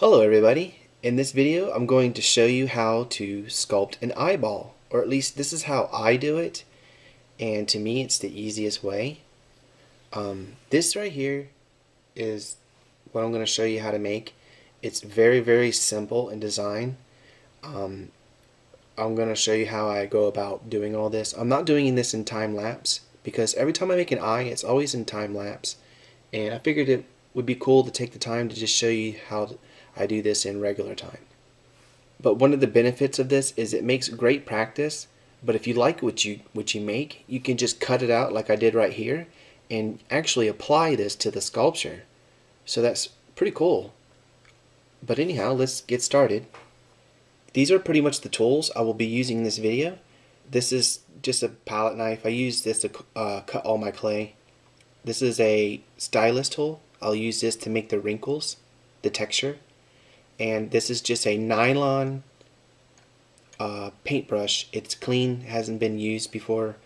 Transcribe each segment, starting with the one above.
Hello everybody. In this video I'm going to show you how to sculpt an eyeball, or at least this is how I do it, and to me it's the easiest way. This right here is what I'm going to show you how to make. It's very simple in design. I'm going to show you how I go about doing all this. I'm not doing this in time lapse because every time I make an eye it's always in time lapse, and I figured it would be cool to take the time to just show you how I do this in regular time. But one of the benefits of this is it makes great practice, but if you like what you make, you can just cut it out like I did right here and actually apply this to the sculpture. So that's pretty cool. But anyhow, let's get started. These are pretty much the tools I will be using in this video. This is just a palette knife. I use this to cut all my clay. This is a stylus tool. I'll use this to make the wrinkles, the texture. And this is just a nylon paintbrush. It's clean, hasn't been used before.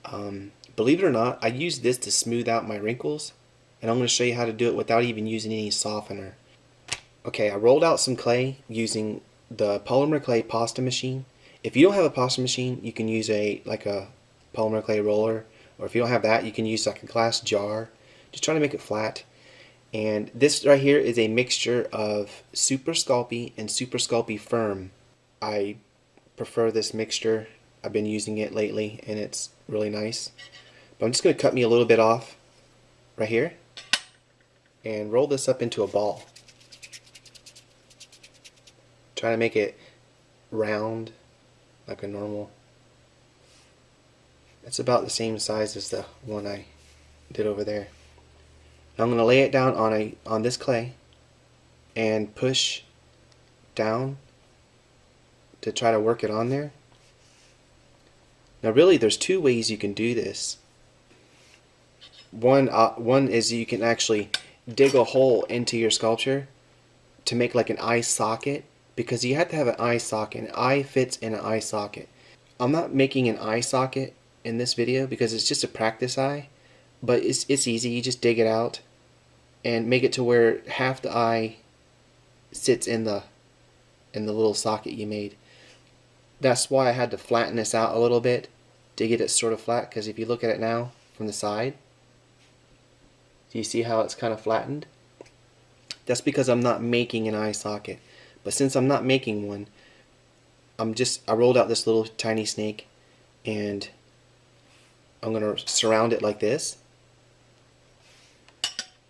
Believe it or not, I use this to smooth out my wrinkles, and I'm going to show you how to do it without even using any softener. Okay, I rolled out some clay using the Polymer Clay pasta machine. If you don't have a pasta machine, you can use a Polymer Clay roller, or if you don't have that, you can use like a glass jar. Just trying to make it flat. And this right here is a mixture of Super Sculpey and Super Sculpey Firm. I prefer this mixture. I've been using it lately and it's really nice. But I'm just going to cut me a little bit off right here and roll this up into a ball. Try to make it round like a normal. It's about the same size as the one I did over there. Now I'm going to lay it down on this clay and push down to try to work it on there. Now really there's two ways you can do this. One is you can actually dig a hole into your sculpture to make like an eye socket, because you have to have an eye socket. An eye fits in an eye socket. I'm not making an eye socket in this video because it's just a practice eye, but it's easy. You just dig it out and make it to where half the eye sits in the little socket you made. That's why I had to flatten this out a little bit to get it sort of flat, because if you look at it now from the side, do you see how it's kind of flattened? That's because I'm not making an eye socket. But since I'm not making one, I rolled out this little tiny snake, and I'm going to surround it like this.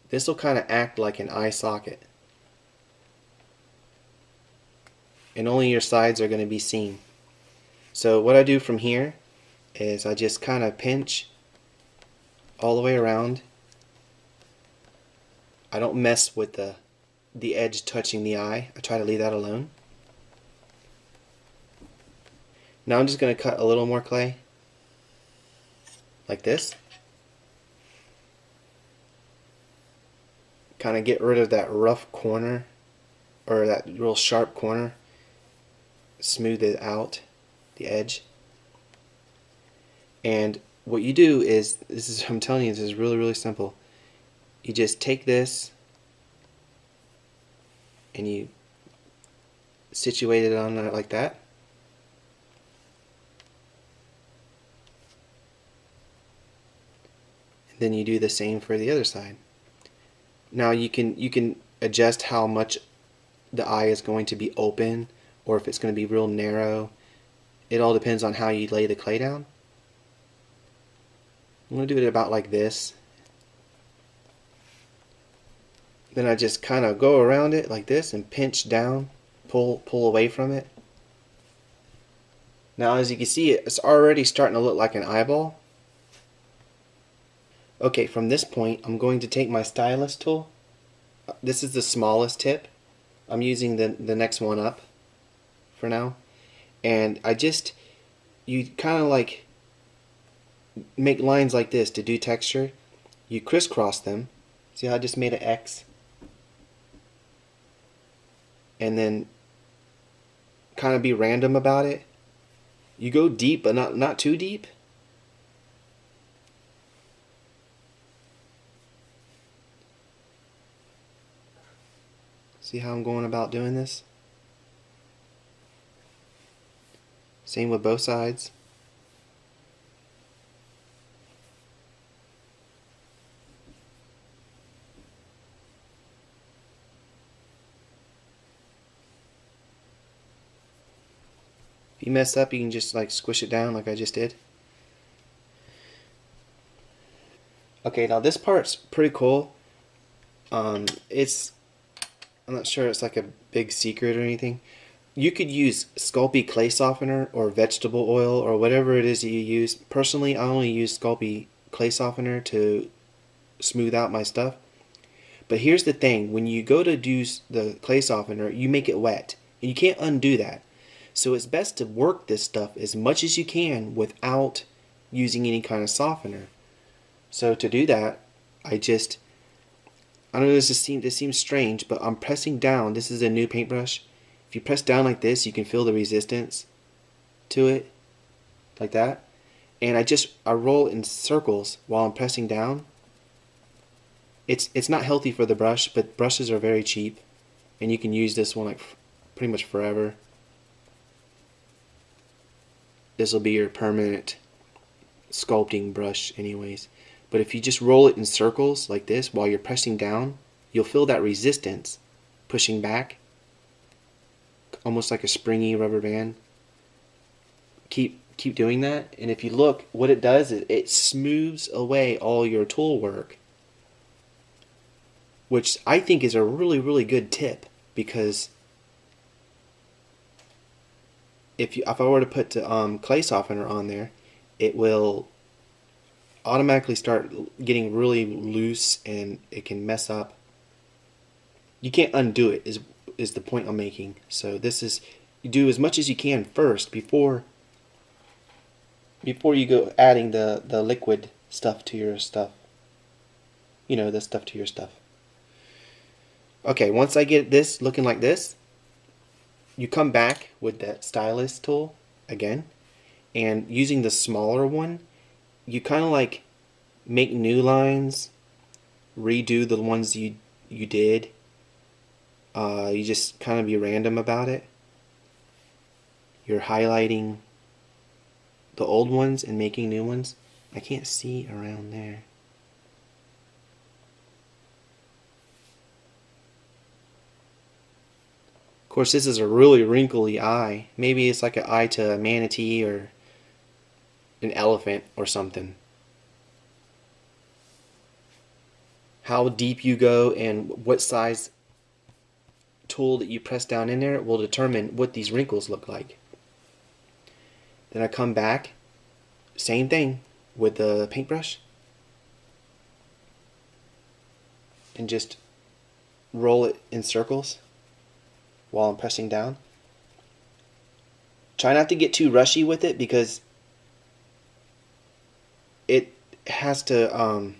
This will kind of act like an eye socket, and only your sides are going to be seen. So what I do from here is I just kind of pinch all the way around. I don't mess with the edge touching the eye. I try to leave that alone. Now I'm just going to cut a little more clay like this. Kind of get rid of that rough corner, or that real sharp corner. Smooth it out, the edge. And what you do is, I'm telling you, this is really simple. You just take this and you situate it on there like that. And then you do the same for the other side. Now you can adjust how much the eye is going to be open, or if it's going to be real narrow. It all depends on how you lay the clay down. I'm going to do it about like this. Then I just kind of go around it like this and pinch down, pull away from it. Now as you can see, it's already starting to look like an eyeball. Okay, from this point I'm going to take my stylus tool. This is the smallest tip. I'm using the next one up for now. And you kind of like make lines like this to do texture. You crisscross them. See how I just made an X? And then kind of be random about it. You go deep, but not too deep. See how I'm going about doing this? Same with both sides. If you mess up, you can just like squish it down like I just did. Okay, now this part's pretty cool. I'm not sure it's like a big secret or anything. You could use Sculpey clay softener or vegetable oil or whatever it is that you use. Personally, I only use Sculpey clay softener to smooth out my stuff. But here's the thing, when you go to do the clay softener, you make it wet. And you can't undo that. So it's best to work this stuff as much as you can without using any kind of softener. So to do that, I don't know, this seems strange, but I'm pressing down. This is a new paintbrush. If you press down like this, you can feel the resistance to it, like that. And I roll in circles while I'm pressing down. It's not healthy for the brush, but brushes are very cheap, and you can use this one like pretty much forever. This will be your permanent sculpting brush anyways. But if you just roll it in circles like this while you're pressing down, you'll feel that resistance pushing back, almost like a springy rubber band. Keep doing that, and if you look, what it does is it smooths away all your tool work, which I think is a really good tip, because if I were to put clay softener on there, it will automatically start getting really loose and it can mess up. You can't undo it is the point I'm making. So this is, you do as much as you can first before you go adding the liquid stuff to your stuff. You know, the stuff to your stuff. Okay, once I get this looking like this, you come back with that stylus tool again, and using the smaller one, you kind of like make new lines, redo the ones you did. You just kind of be random about it. You're highlighting the old ones and making new ones. I can't see around there. Of course, this is a really wrinkly eye. Maybe it's like an eye to a manatee or an elephant or something. How deep you go and what size tool that you press down in there will determine what these wrinkles look like. Then I come back, same thing with the paintbrush, and just roll it in circles while I'm pressing down. Try not to get too rushy with it, because it has to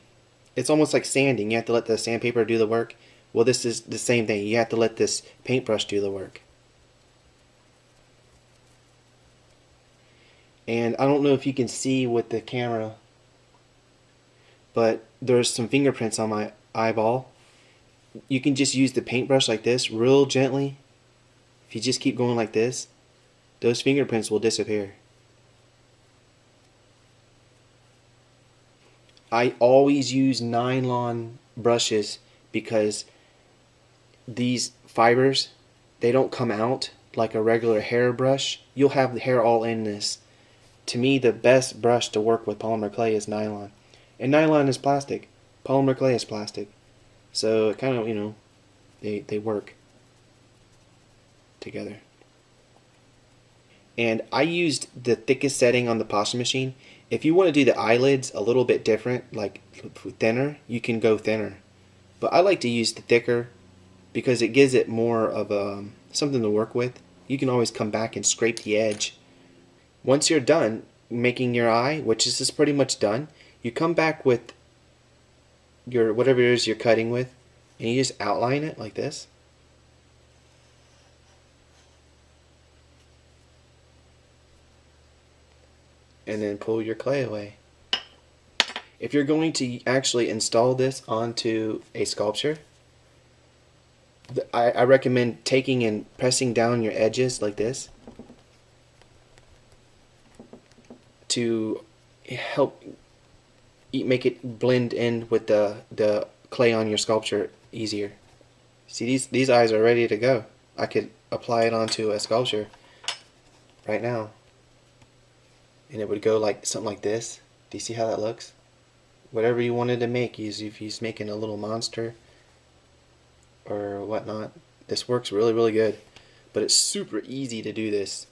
it's almost like sanding. You have to let the sandpaper do the work. Well, this is the same thing. You have to let this paintbrush do the work. And I don't know if you can see with the camera, but there's some fingerprints on my eyeball. You can just use the paintbrush like this, real gently. If you just keep going like this, those fingerprints will disappear. I always use nylon brushes because these fibers, they don't come out like a regular hair brush. You'll have the hair all in this. To me, the best brush to work with polymer clay is nylon. And nylon is plastic. Polymer clay is plastic. So it kind of, you know, they work together. And I used the thickest setting on the Posture machine. If you want to do the eyelids a little bit different, like thinner, you can go thinner. But I like to use the thicker because it gives it more of something to work with. You can always come back and scrape the edge. Once you're done making your eye, which is pretty much done, you come back with your whatever it is you're cutting with, and you just outline it like this. And then pull your clay away. If you're going to actually install this onto a sculpture, I recommend taking and pressing down your edges like this to help make it blend in with the clay on your sculpture easier. See, these eyes are ready to go. I could apply it onto a sculpture right now, and it would go like something like this. Do you see how that looks? Whatever you wanted to make, if he's making a little monster or whatnot, this works really good. But it's super easy to do this.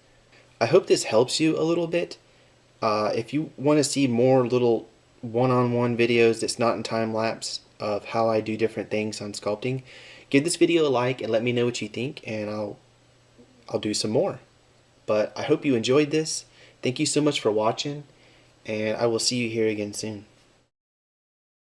I hope this helps you a little bit. If you want to see more little one-on-one videos that's not in time lapse of how I do different things on sculpting, give this video a like and let me know what you think, and I'll do some more. But I hope you enjoyed this. Thank you so much for watching, and I will see you here again soon.